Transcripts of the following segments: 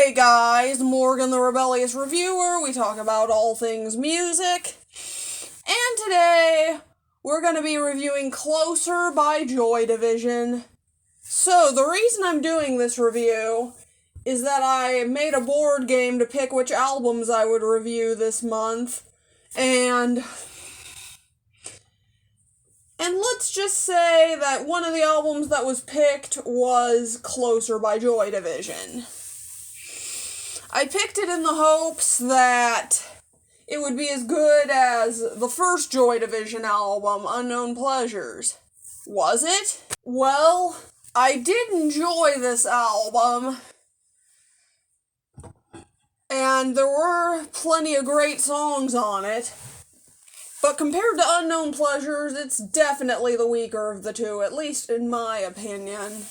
Hey guys, Morgan the Rebellious Reviewer. We talk about all things music. And today, we're going to be reviewing Closer by Joy Division. So, the reason I'm doing this review is that I made a board game to pick which albums I would review this month. And let's just say that one of the albums that was picked was Closer by Joy Division. I picked it in the hopes that it would be as good as the first Joy Division album, Unknown Pleasures. Was it? Well, I did enjoy this album, and there were plenty of great songs on it, but compared to Unknown Pleasures, it's definitely the weaker of the two, at least in my opinion.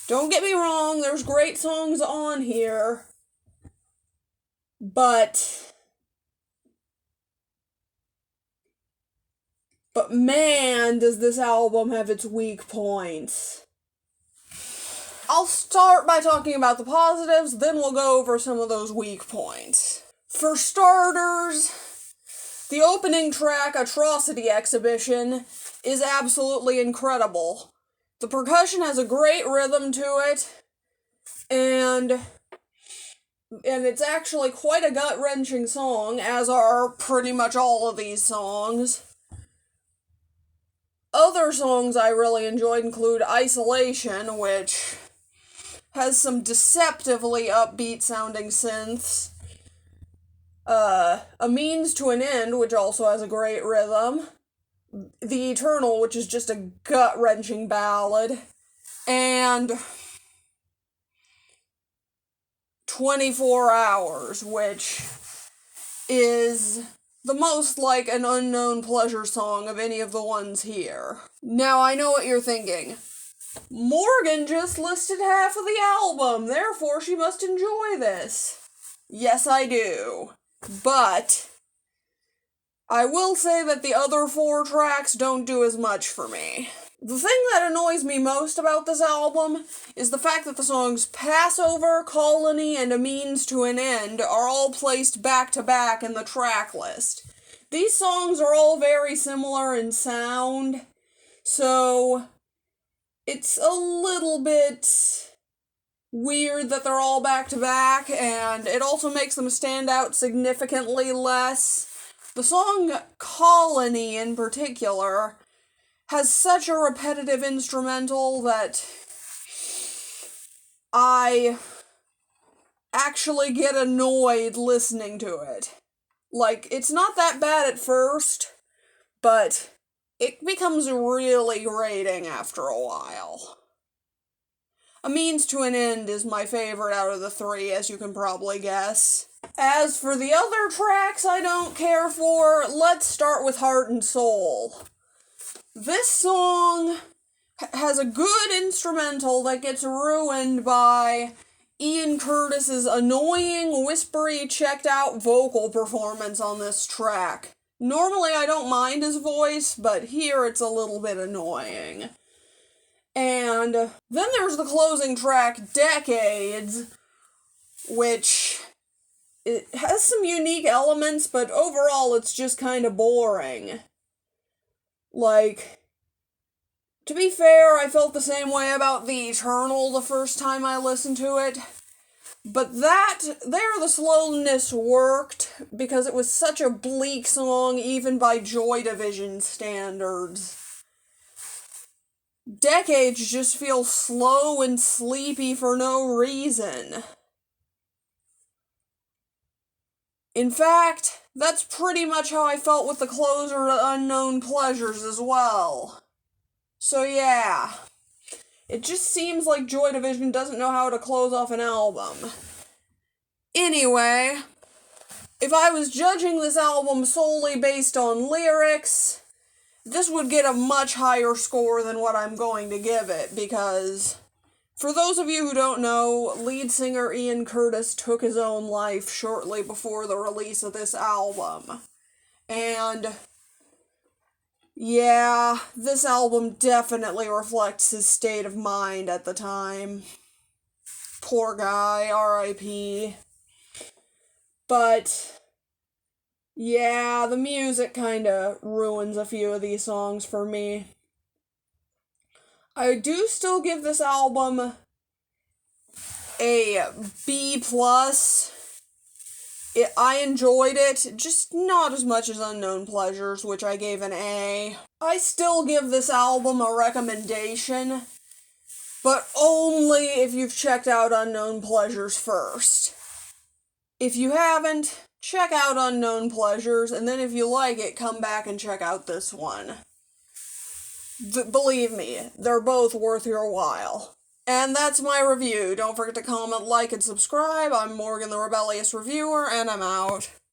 Don't get me wrong, there's great songs on here, but man, does this album have its weak points. I'll start by talking about the positives, then we'll go over some of those weak points. For starters, the opening track, Atrocity Exhibition, is absolutely incredible. The percussion has a great rhythm to it, and it's actually quite a gut-wrenching song, as are pretty much all of these songs. Other songs I really enjoyed include Isolation, which has some deceptively upbeat-sounding synths, A Means to an End, which also has a great rhythm, The Eternal, which is just a gut-wrenching ballad, and 24 Hours, which is the most like an Unknown Pleasure song of any of the ones here. Now, I know what you're thinking. Morgan just listed half of the album, therefore she must enjoy this. Yes, I do. But I will say that the other 4 tracks don't do as much for me. The thing that annoys me most about this album is the fact that the songs Passover, Colony, and A Means to an End are all placed back-to-back in the track list. These songs are all very similar in sound, so it's a little bit weird that they're all back-to-back, and it also makes them stand out significantly less. The song Colony, in particular, has such a repetitive instrumental that I actually get annoyed listening to it. Like, it's not that bad at first, but it becomes really grating after a while. A Means to an End is my favorite out of the 3, as you can probably guess. As for the other tracks I don't care for, let's start with Heart and Soul. This song has a good instrumental that gets ruined by Ian Curtis's annoying, whispery, checked-out vocal performance on this track. Normally I don't mind his voice, but here it's a little bit annoying. And then there's the closing track, Decades, which it has some unique elements, but overall it's just kind of boring. Like, to be fair, I felt the same way about The Eternal the first time I listened to it, but the slowness worked, because it was such a bleak song even by Joy Division standards. Decades just feel slow and sleepy for no reason. In fact, that's pretty much how I felt with the closer to Unknown Pleasures as well. So yeah, it just seems like Joy Division doesn't know how to close off an album. Anyway, if I was judging this album solely based on lyrics, this would get a much higher score than what I'm going to give it, because for those of you who don't know, lead singer Ian Curtis took his own life shortly before the release of this album. And yeah, this album definitely reflects his state of mind at the time. Poor guy, R.I.P. But yeah, the music kinda ruins a few of these songs for me. I do still give this album a B+. I enjoyed it, just not as much as Unknown Pleasures, which I gave an A. I still give this album a recommendation, but only if you've checked out Unknown Pleasures first. If you haven't, check out Unknown Pleasures, and then if you like it, come back and check out this one. Believe me, they're both worth your while. And that's my review. Don't forget to comment, like, and subscribe. I'm Morgan the Rebellious Reviewer, and I'm out.